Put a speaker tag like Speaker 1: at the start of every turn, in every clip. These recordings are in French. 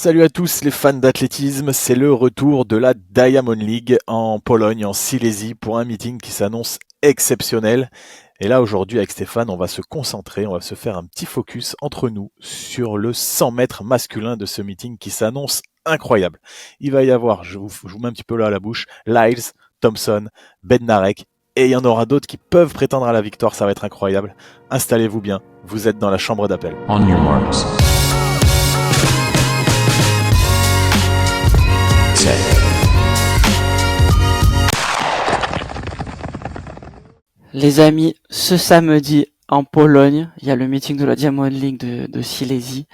Speaker 1: Salut à tous les fans d'athlétisme, c'est le retour de la Diamond League en Pologne, en Silésie, pour un meeting qui s'annonce exceptionnel. Et là aujourd'hui avec Stéphane, on va se concentrer, on va se faire un petit focus entre nous sur le 100 mètres masculin de ce meeting qui s'annonce incroyable. Il va y avoir, je vous mets un petit peu là à la bouche, Lyles, Thompson, Bednarek, et il y en aura d'autres qui peuvent prétendre à la victoire, ça va être incroyable. Installez-vous bien, vous êtes dans la chambre d'appel.
Speaker 2: On your marks.
Speaker 3: Les amis, ce samedi en Pologne, il y a le meeting de la Diamond League de Silésie,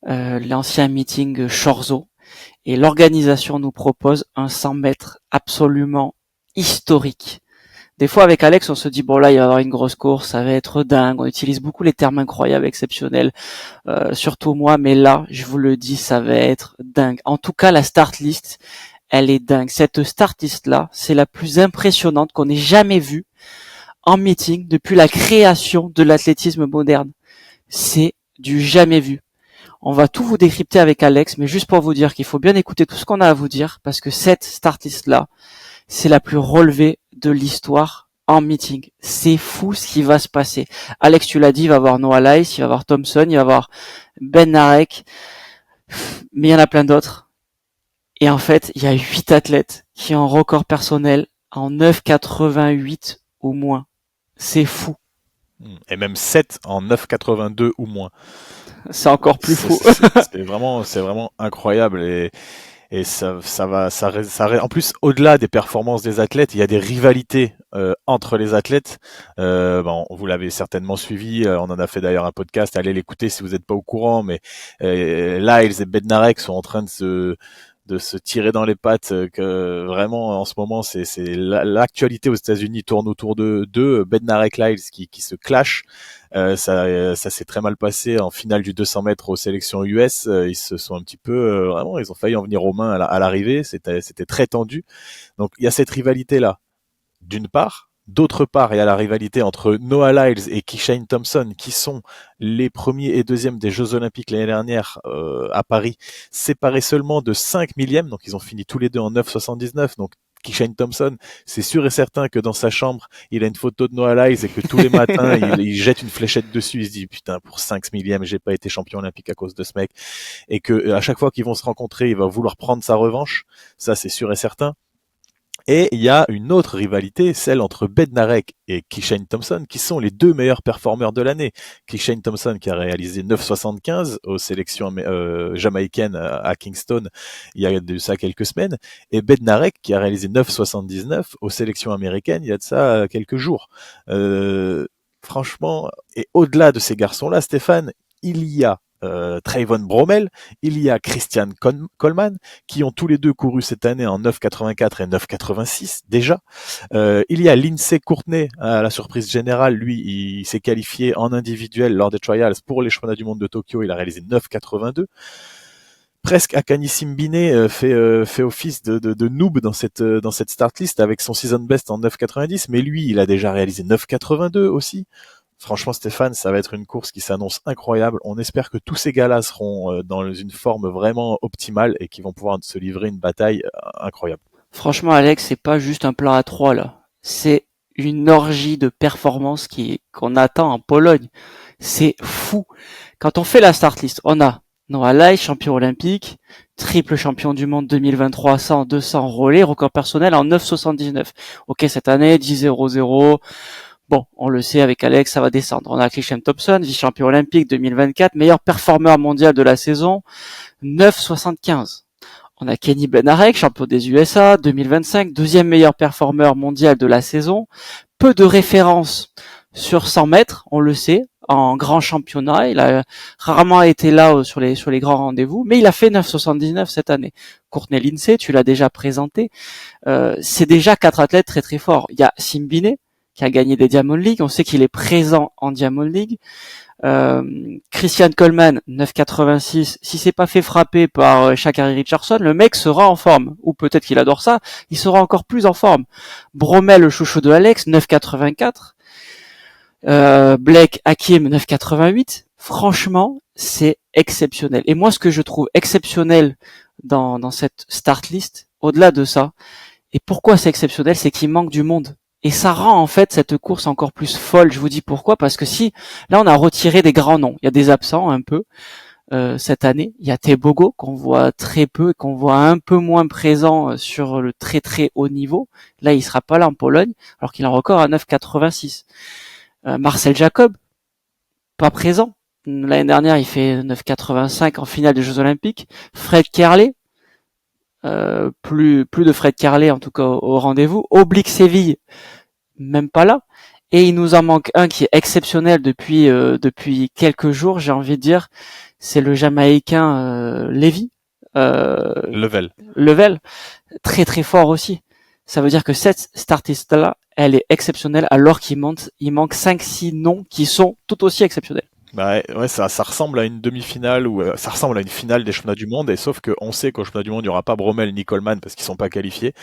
Speaker 3: l'ancien meeting Chorzo, et l'organisation nous propose un 100 mètres absolument historique. Des fois avec Alex, on se dit bon là il va y avoir une grosse course, ça va être dingue, on utilise beaucoup les termes incroyables, exceptionnels, surtout moi, mais là je vous le dis, ça va être dingue. En tout cas la start list, elle est dingue. Cette start list là, c'est la plus impressionnante qu'on ait jamais vue en meeting depuis la création de l'athlétisme moderne. C'est du jamais vu. On va tout vous décrypter avec Alex, mais juste pour vous dire qu'il faut bien écouter tout ce qu'on a à vous dire, parce que cette start list là, c'est la plus relevée de l'histoire en meeting. C'est fou ce qui va se passer. Alex, tu l'as dit, il va y avoir Noah Lyles, il va y avoir Thompson, il va y avoir Bednarek, mais il y en a plein d'autres. Et en fait, il y a 8 athlètes qui ont un record personnel en 9,88 ou moins. C'est fou.
Speaker 1: Et même 7 en 9,82 ou moins.
Speaker 3: C'est encore plus fou.
Speaker 1: C'est vraiment incroyable et en plus, au-delà des performances des athlètes, il y a des rivalités entre les athlètes. Bon, vous l'avez certainement suivi, on en a fait d'ailleurs un podcast, allez l'écouter si vous n'êtes pas au courant, mais Lyles et Bednarek sont en train de se tirer dans les pattes, que vraiment en ce moment c'est l'actualité aux États-Unis tourne autour de deux Bednarek Lyles qui se clashent. Ça s'est très mal passé en finale du 200 mètres aux sélections US. Ils se sont un petit peu vraiment, ils ont failli en venir aux mains à l'arrivée. C'était très tendu. Donc il y a cette rivalité là d'une part. D'autre part, il y a la rivalité entre Noah Lyles et Kishane Thompson, qui sont les premiers et deuxièmes des Jeux Olympiques l'année dernière à Paris, séparés seulement de 5 millièmes. Donc ils ont fini tous les deux en 9,79. Donc Kishane Thompson, c'est sûr et certain que dans sa chambre, il a une photo de Noah Lyles et que tous les matins, il jette une fléchette dessus. Il se dit putain, pour 5 millièmes, j'ai pas été champion olympique à cause de ce mec. Et que à chaque fois qu'ils vont se rencontrer, il va vouloir prendre sa revanche. Ça, c'est sûr et certain. Et il y a une autre rivalité, celle entre Bednarek et Kishane Thompson, qui sont les deux meilleurs performeurs de l'année. Kishane Thompson qui a réalisé 9,75 aux sélections jamaïcaines à Kingston il y a de ça quelques semaines, et Bednarek qui a réalisé 9,79 aux sélections américaines il y a de ça quelques jours. Franchement, et au-delà de ces garçons-là, Stéphane, il y a Trayvon Bromell, il y a Christian Coleman, qui ont tous les deux couru cette année en 9,84 et 9,86 déjà. Il y a Lindsey Courtney, à la surprise générale, lui, il s'est qualifié en individuel lors des trials pour les championnats du monde de Tokyo, il a réalisé 9,82. Presque Akani Simbine fait office de noob dans cette start list avec son season best en 9,90, mais lui, il a déjà réalisé 9,82 aussi. Franchement, Stéphane, ça va être une course qui s'annonce incroyable. On espère que tous ces gars-là seront dans une forme vraiment optimale et qui vont pouvoir se livrer une bataille incroyable.
Speaker 3: Franchement, Alex, c'est pas juste un plan à 3 là. C'est une orgie de performance qu'on attend en Pologne. C'est fou. Quand on fait la start list, on a Noah Lyles, champion olympique, triple champion du monde 2023, 100, 200 relais, record personnel en 9,79. Ok, cette année, 10,00. Bon, on le sait avec Alex, ça va descendre. On a Kishane Thompson, vice-champion olympique 2024, meilleur performeur mondial de la saison, 9,75. On a Kenny Bednarek, champion des USA 2025, deuxième meilleur performeur mondial de la saison. Peu de références sur 100 mètres, on le sait, en grand championnat. Il a rarement été là sur les grands rendez-vous, mais il a fait 9,79 cette année. Courtney Lindsey, tu l'as déjà présenté. C'est déjà 4 athlètes très très forts. Il y a Simbine, qui a gagné des Diamond League. On sait qu'il est présent en Diamond League. Christian Coleman, 9,86. Si c'est pas fait frapper par Sha'Carri Richardson, le mec sera en forme. Ou peut-être qu'il adore ça, il sera encore plus en forme. Bromell, le chouchou de Alex, 9,84. Blake Hakim, 9,88. Franchement, c'est exceptionnel. Et moi, ce que je trouve exceptionnel dans cette start list, au-delà de ça, et pourquoi c'est exceptionnel, c'est qu'il manque du monde. Et ça rend en fait cette course encore plus folle. Je vous dis pourquoi, parce que si là on a retiré des grands noms, il y a des absents un peu cette année. Il y a Tebogo qu'on voit très peu et qu'on voit un peu moins présent sur le très très haut niveau. Là, il sera pas là en Pologne, alors qu'il a un record à 9,86. Marcel Jacob, pas présent. L'année dernière, il fait 9,85 en finale des Jeux Olympiques. Fred Kerley, plus de Fred Kerley en tout cas au rendez-vous. Oblique Séville, même pas là. Et il nous en manque un qui est exceptionnel depuis quelques jours, j'ai envie de dire, c'est le Jamaïcain Levy. Level, très très fort aussi. Ça veut dire que cette startiste-là, elle est exceptionnelle alors il manque 5-6 noms qui sont tout aussi exceptionnels.
Speaker 1: Bah ouais, ça ressemble à une demi-finale ou ça ressemble à une finale des championnats du monde, et sauf qu'on sait qu'au championnat du monde il n'y aura pas Bromel ni Coleman parce qu'ils sont pas qualifiés.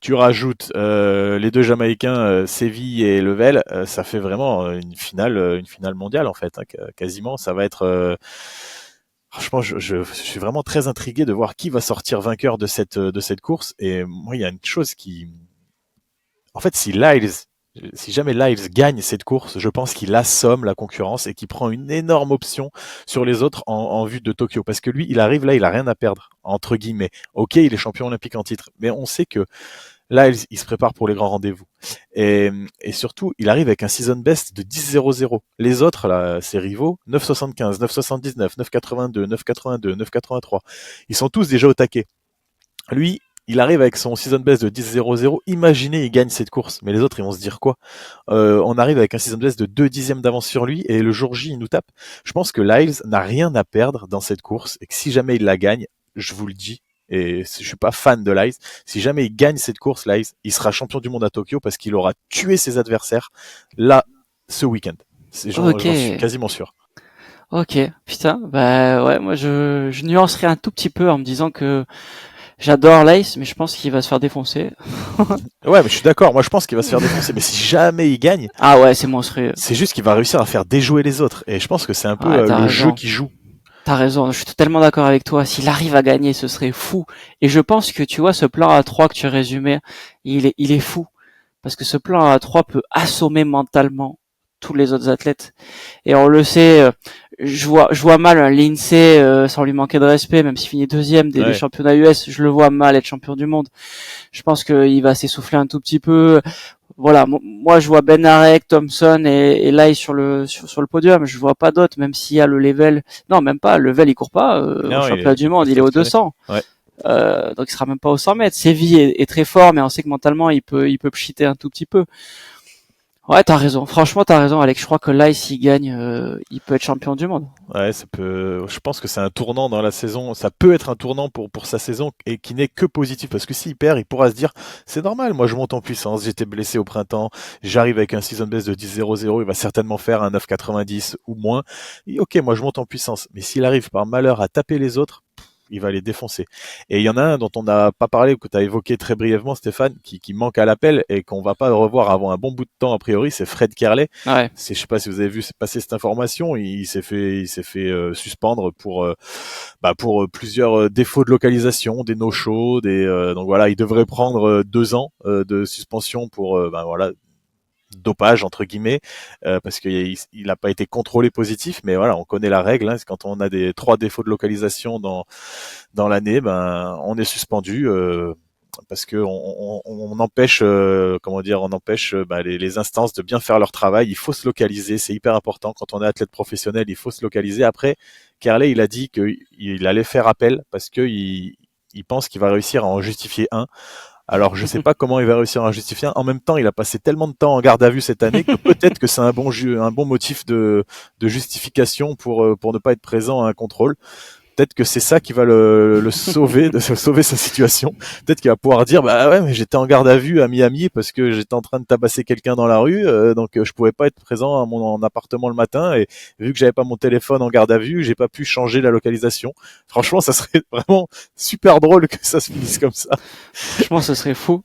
Speaker 1: Tu rajoutes les deux Jamaïcains, Séville et Level, ça fait vraiment une finale mondiale en fait, hein, quasiment. Ça va être franchement, je suis vraiment très intrigué de voir qui va sortir vainqueur de cette course. Et moi, il y a une chose qui, en fait, si jamais Lyles gagne cette course, je pense qu'il assomme la concurrence et qu'il prend une énorme option sur les autres en vue de Tokyo. Parce que lui, il arrive là, il a rien à perdre, entre guillemets. Ok, il est champion olympique en titre, mais on sait que là, il se prépare pour les grands rendez-vous. Et surtout, il arrive avec un season best de 10,00. Les autres, là, ses rivaux, 9,75, 9,79, 9,82, 9,82, 9,83. Ils sont tous déjà au taquet. Lui, il arrive avec son season best de 10,00. Imaginez, il gagne cette course. Mais les autres, ils vont se dire quoi? On arrive avec un season best de 2 dixièmes d'avance sur lui et le jour J, il nous tape. Je pense que Lyles n'a rien à perdre dans cette course et que si jamais il la gagne, je vous le dis, et je suis pas fan de Lyles, si jamais il gagne cette course, Lyles, il sera champion du monde à Tokyo parce qu'il aura tué ses adversaires là, ce week-end. J'en suis quasiment sûr.
Speaker 3: Ok, putain, bah ouais, moi je nuancerai un tout petit peu en me disant que j'adore Lyles, mais je pense qu'il va se faire défoncer.
Speaker 1: Ouais, mais je suis d'accord, moi je pense qu'il va se faire défoncer, mais si jamais il gagne,
Speaker 3: ah ouais, c'est monstrueux.
Speaker 1: C'est juste qu'il va réussir à faire déjouer les autres, et je pense que c'est un peu le jeu qui joue.
Speaker 3: T'as raison, je suis totalement d'accord avec toi. S'il arrive à gagner, ce serait fou. Et je pense que tu vois, ce plan A3 que tu résumais, il est fou. Parce que ce plan A3 peut assommer mentalement tous les autres athlètes. Et on le sait, je vois mal un Lindsay, sans lui manquer de respect, même s'il finit deuxième des championnats US, je le vois mal être champion du monde. Je pense qu'il va s'essouffler un tout petit peu. Voilà, moi je vois Ben Arek, Thompson et Lai sur le podium. Je vois pas d'autres, même s'il y a le level. Non, même pas. Le level il court pas au championnat du monde, il est au 200.
Speaker 1: Ouais.
Speaker 3: Donc il sera même pas au 100 mètres. Séville est très fort, mais on sait que mentalement il peut pchiter un tout petit peu. Ouais, t'as raison. Franchement, t'as raison, Alex. Je crois que là, s'il gagne, il peut être champion du monde.
Speaker 1: Ouais, je pense que c'est un tournant dans la saison. Ça peut être un tournant pour sa saison et qui n'est que positif parce que s'il perd, il pourra se dire, c'est normal. Moi, je monte en puissance. J'étais blessé au printemps. J'arrive avec un season best de 10,00. Il va certainement faire un 9,90 ou moins. Et ok, moi, je monte en puissance. Mais s'il arrive par malheur à taper les autres, il va les défoncer. Et il y en a un dont on n'a pas parlé, ou que tu as évoqué très brièvement, Stéphane, qui manque à l'appel et qu'on va pas revoir avant un bon bout de temps a priori, c'est Fred Kerley.
Speaker 3: Ouais.
Speaker 1: Je sais pas si vous avez vu passer cette information, il s'est fait suspendre pour plusieurs défauts de localisation, des no-shows, donc voilà, il devrait prendre 2 ans de suspension pour dopage entre guillemets parce qu'il n'a pas été contrôlé positif, mais voilà, on connaît la règle, hein, c'est quand on a 3 défauts de localisation dans l'année, on est suspendu parce que on empêche les instances de bien faire leur travail. Il faut se localiser, c'est hyper important quand on est athlète professionnel, il faut se localiser. Après, Kerley, il a dit qu'il allait faire appel parce que il pense qu'il va réussir à en justifier un. Alors, je sais pas comment il va réussir à en justifier. En même temps, il a passé tellement de temps en garde à vue cette année que peut-être que c'est un bon motif de justification pour ne pas être présent à un contrôle. Peut-être que c'est ça qui va le sauver, de sauver sa situation. Peut-être qu'il va pouvoir dire, bah ouais, mais j'étais en garde à vue à Miami parce que j'étais en train de tabasser quelqu'un dans la rue, donc je pouvais pas être présent à mon appartement le matin, et vu que j'avais pas mon téléphone en garde à vue, j'ai pas pu changer la localisation. Franchement, ça serait vraiment super drôle que ça se finisse comme ça.
Speaker 3: Franchement, ce serait fou.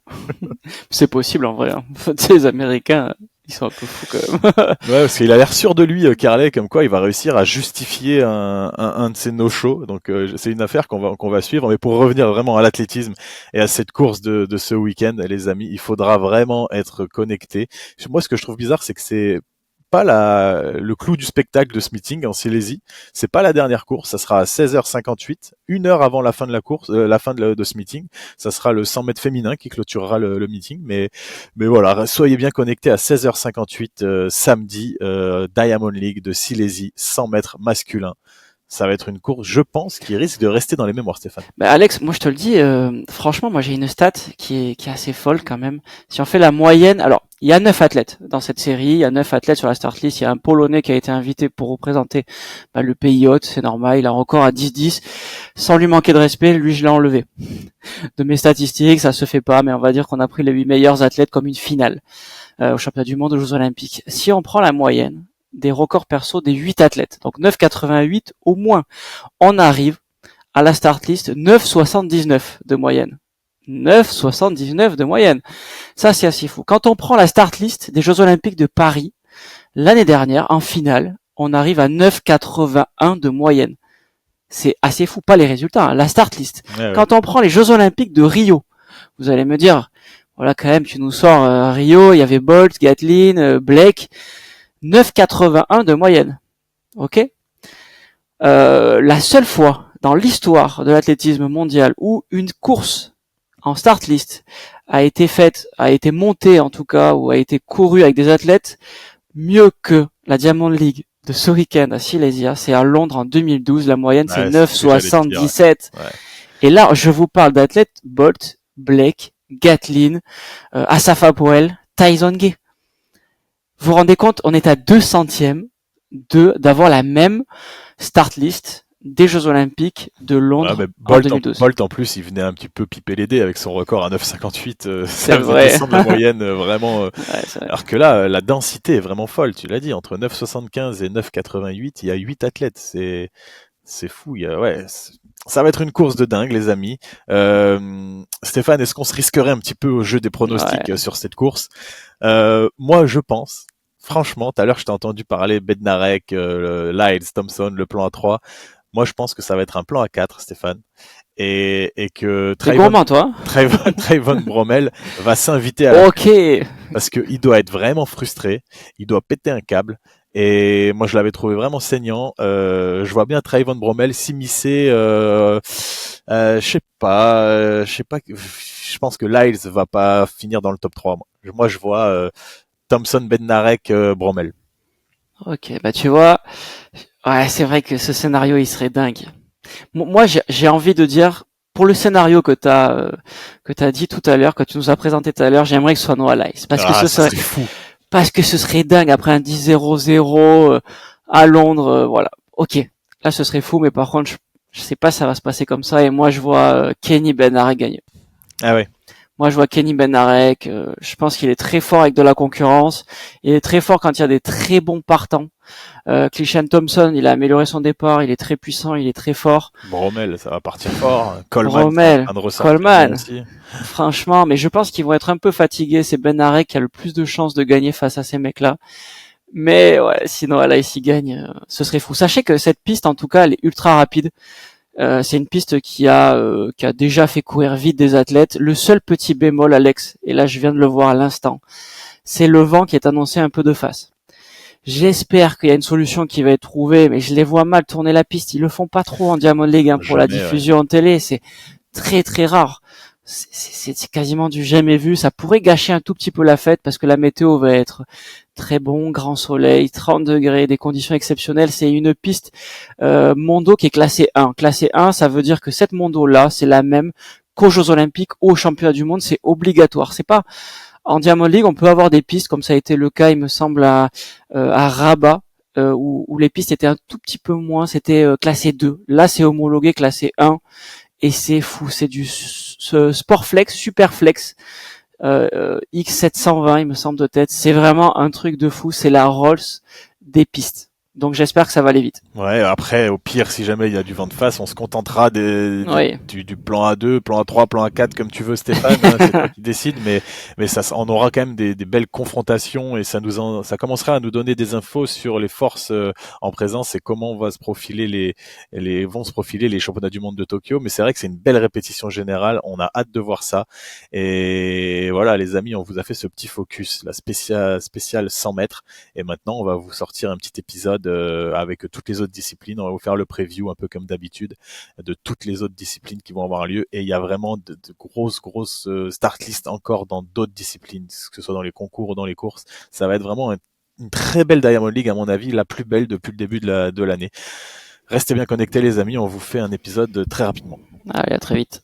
Speaker 3: C'est possible en vrai. Hein. Les Américains, Ils sont un peu fous quand même.
Speaker 1: Ouais, parce qu'il a l'air sûr de lui, Carlet, comme quoi il va réussir à justifier un de ses no-shows. Donc c'est une affaire qu'on va suivre. Mais pour revenir vraiment à l'athlétisme et à cette course de ce week-end, les amis, il faudra vraiment être connecté. Moi, ce que je trouve bizarre, c'est que c'est pas le clou du spectacle de ce meeting en Silésie. C'est pas la dernière course. Ça sera à 16h58, une heure avant la fin de la course, la fin de ce meeting. Ça sera le 100 mètres féminin qui clôturera le meeting. Mais voilà, soyez bien connectés à 16h58 samedi, Diamond League de Silésie, 100 mètres masculin. Ça va être une course, je pense, qui risque de rester dans les mémoires, Stéphane.
Speaker 3: Bah Alex, moi je te le dis, franchement, moi j'ai une stat qui est assez folle quand même. Si on fait la moyenne, alors il y a 9 athlètes dans cette série, il y a 9 athlètes sur la start list, il y a un Polonais qui a été invité pour représenter le pays hôte, c'est normal, il a un record à 10-10, sans lui manquer de respect, lui je l'ai enlevé. De mes statistiques, ça se fait pas, mais on va dire qu'on a pris les 8 meilleurs athlètes comme une finale au championnat du monde aux Jeux Olympiques. Si on prend la moyenne des records perso des 8 athlètes, donc 9,88 au moins, on arrive à la start list 9,79 de moyenne. 9,79 de moyenne. Ça, c'est assez fou. Quand on prend la start list des Jeux Olympiques de Paris, l'année dernière, en finale, on arrive à 9,81 de moyenne. C'est assez fou, pas les résultats, hein, la start list.
Speaker 1: Ouais.
Speaker 3: Quand on prend les Jeux Olympiques de Rio, vous allez me dire, voilà quand même, tu nous sors Rio, il y avait Bolt, Gatlin, Blake, 9,81 de moyenne. Ok. La seule fois dans l'histoire de l'athlétisme mondial où une course en start list a été faite, a été montée en tout cas, ou a été courue avec des athlètes mieux que la Diamond League de ce week-end à Silesia, c'est à Londres en 2012. La moyenne, c'est 9,77.
Speaker 1: Ouais.
Speaker 3: Et là, je vous parle d'athlètes Bolt, Blake, Gatlin, Asafa Powell, Tyson Gay. Vous vous rendez compte, on est à 2 centièmes d'avoir la même start list des Jeux Olympiques de Londres en 2012.
Speaker 1: Bolt en plus, il venait un petit peu piper les dés avec son record à 9,58.
Speaker 3: C'est
Speaker 1: Ça
Speaker 3: vrai.
Speaker 1: faisait descendre la moyenne vraiment.
Speaker 3: Ouais,
Speaker 1: alors que là, la densité est vraiment folle. Tu l'as dit, entre 9,75 et 9,88, il y a 8 athlètes. C'est fou. Ça va être une course de dingue, les amis. Stéphane, est-ce qu'on se risquerait un petit peu au jeu des pronostics sur cette course? Moi, je pense. Franchement, tout à l'heure, je t'ai entendu parler Bednarek, Lyles, Thompson, le plan A3. Moi, je pense que ça va être un plan A4, Stéphane. Et que Trayvon Bromell va s'inviter à la course parce qu'il doit être vraiment frustré. Il doit péter un câble. Et moi, je l'avais trouvé vraiment saignant. Je vois bien Trayvon Bromell s'immiscer. Je sais pas. Je pense que Lyles va pas finir dans le top 3. Moi, je vois Thompson, Bednarek, Bromell.
Speaker 3: Ok, bah tu vois, ouais, c'est vrai que ce scénario, il serait dingue. Moi, j'ai envie de dire, pour le scénario que t'as dit tout à l'heure, que tu nous as présenté tout à l'heure, j'aimerais que ce soit Noah Lyles, parce que ce serait dingue après un 10-0-0 à Londres, voilà. Ok, là ce serait fou, mais par contre, je sais pas si ça va se passer comme ça, et moi je vois Kenny Bednarek gagner.
Speaker 1: Ah ouais.
Speaker 3: Moi, je vois Kenny Bednarek. Je pense qu'il est très fort avec de la concurrence. Il est très fort quand il y a des très bons partants. Clishan Thompson, il a amélioré son départ. Il est très puissant. Il est très fort.
Speaker 1: Bromell, ça va partir fort.
Speaker 3: Coleman. Franchement, mais je pense qu'ils vont être un peu fatigués. C'est Bednarek qui a le plus de chances de gagner face à ces mecs-là. Mais ouais, sinon, là, s'il gagne, ce serait fou. Sachez que cette piste, en tout cas, elle est ultra rapide. C'est une piste qui a déjà fait courir vite des athlètes. Le seul petit bémol, Alex, et là je viens de le voir à l'instant, c'est le vent qui est annoncé un peu de face. J'espère qu'il y a une solution qui va être trouvée, mais je les vois mal tourner la piste. Ils le font pas trop en Diamond League pour la diffusion en télé. C'est très très rare. C'est quasiment du jamais vu. Ça pourrait gâcher un tout petit peu la fête parce que la météo va être très bon, grand soleil, 30 degrés, des conditions exceptionnelles. C'est une piste Mondo qui est classée 1. Classée 1, ça veut dire que cette Mondo-là, c'est la même qu'aux Jeux Olympiques, aux Championnats du Monde. C'est obligatoire. C'est pas en Diamond League, on peut avoir des pistes comme ça a été le cas, il me semble, à Rabat. Où les pistes étaient un tout petit peu moins, c'était classé 2. Là, c'est homologué classé 1. Et c'est fou, c'est du Sportflex, Superflex, X720, il me semble de tête. C'est vraiment un truc de fou, c'est la Rolls des pistes. Donc j'espère que ça va aller vite.
Speaker 1: Ouais, après, au pire, si jamais il y a du vent de face, on se contentera
Speaker 3: Oui.
Speaker 1: du plan A2, plan A3, plan A4, comme tu veux, Stéphane, hein, c'est toi qui décides, mais ça, on aura quand même des belles confrontations et ça commencera à nous donner des infos sur les forces en présence et comment vont se profiler les championnats du monde de Tokyo. Mais c'est vrai que c'est une belle répétition générale, on a hâte de voir ça. Et voilà, les amis, on vous a fait ce petit focus, la spéciale 100 mètres. Et maintenant, on va vous sortir un petit épisode avec toutes les autres disciplines. On va vous faire le preview, un peu comme d'habitude, de toutes les autres disciplines qui vont avoir lieu. Et il y a vraiment de grosses start list encore dans d'autres disciplines, que ce soit dans les concours ou dans les courses. Ça va être vraiment une très belle Diamond League, à mon avis, la plus belle depuis le début de l'année. Restez bien connectés, les amis. On vous fait un épisode très rapidement.
Speaker 3: Allez, à très vite.